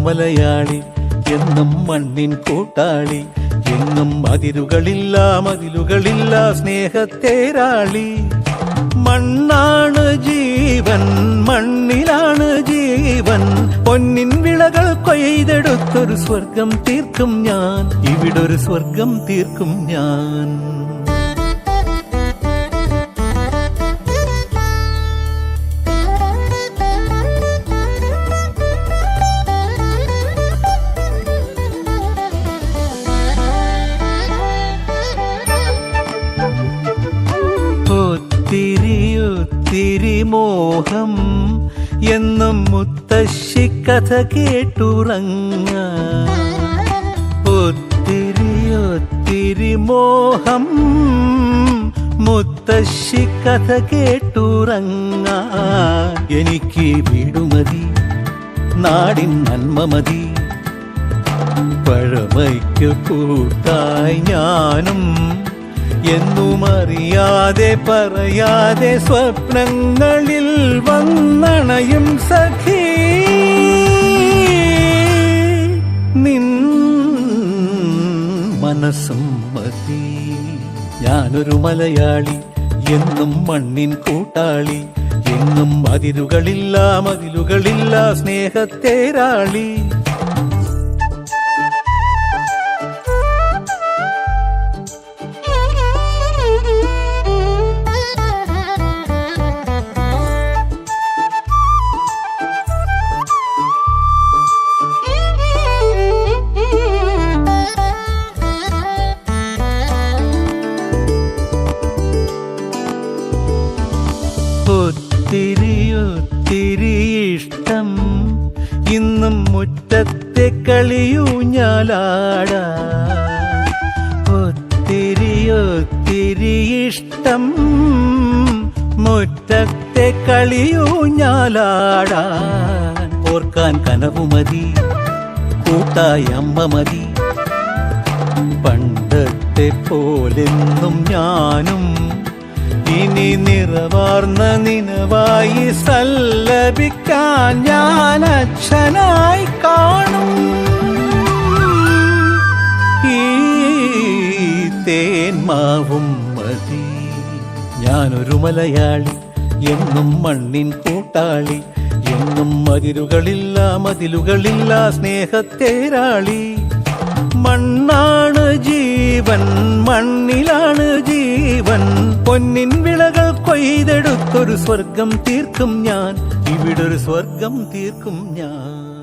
മലയാളി എന്നും മണ്ണിൻ കൂട്ടാളി, എങ്ങും അതിരുകളില്ല മതിലുകളില്ല സ്നേഹത്തേരാളി. മണ്ണാണ് ജീവൻ, മണ്ണിലാണ് ജീവൻ, പൊന്നിൻ വിളകൾ കൊയ്തെടുത്തൊരു സ്വർഗം തീർക്കും ഞാൻ, ഇവിടൊരു സ്വർഗം തീർക്കും ഞാൻ. ഒത്തിരി മോഹം എന്നും മുത്തശ്ശി കഥ കേട്ടുറങ്ങ. ഒത്തിരി മോഹം മുത്തശ്ശി കഥ കേട്ടുറങ്ങ. എനിക്ക് വീടുമതി, നാടിൻ നന്മ മതി, പഴമയ്ക്ക് കൂട്ടായി ഞാനും എന്നും അറിയാതെ പറയാതെ സ്വപ്നങ്ങളിൽ വന്നണയും സഖി. നിൻ മനസ്സും മതി. ഞാനൊരു മലയാളി എന്നും മണ്ണിൻ കൂട്ടാളി, എങ്ങും അതിരുകളില്ല മതിലുകളില്ല സ്നേഹത്തേരാളി. ഒത്തിരി ഇഷ്ടം ഇന്നും മുറ്റത്തെ കളിയൂഞ്ഞാലാടാ. ഒത്തിരി ഇഷ്ടം മുറ്റത്തെ കളിയൂഞ്ഞാലാടാൻ. ഓർക്കാൻ കനവുമതി, കൂട്ടായി അമ്മ മതി, പണ്ടത്തെ പോലെന്നും ഞാനും ഇനി നിറവാർന്ന നിനവായി സല്ലപിക്കാൻ ഞാൻ അച്ഛനായി കാണും. ഈ തേന്മാവും മതി. ഞാനൊരു മലയാളി എന്നും മണ്ണിൻ കൂട്ടാളി, എന്നും അതിരുകളില്ല മതിലുകളില്ല സ്നേഹത്തേരാളി. മണ്ണാണ് ജീവൻ, മണ്ണിലാണ് ജീവൻ, പൊന്നിൻ വിളകൾ കൊയ്തെടുത്തൊരു സ്വർഗം തീർക്കും ഞാൻ, ഇവിടൊരു സ്വർഗം തീർക്കും ഞാൻ.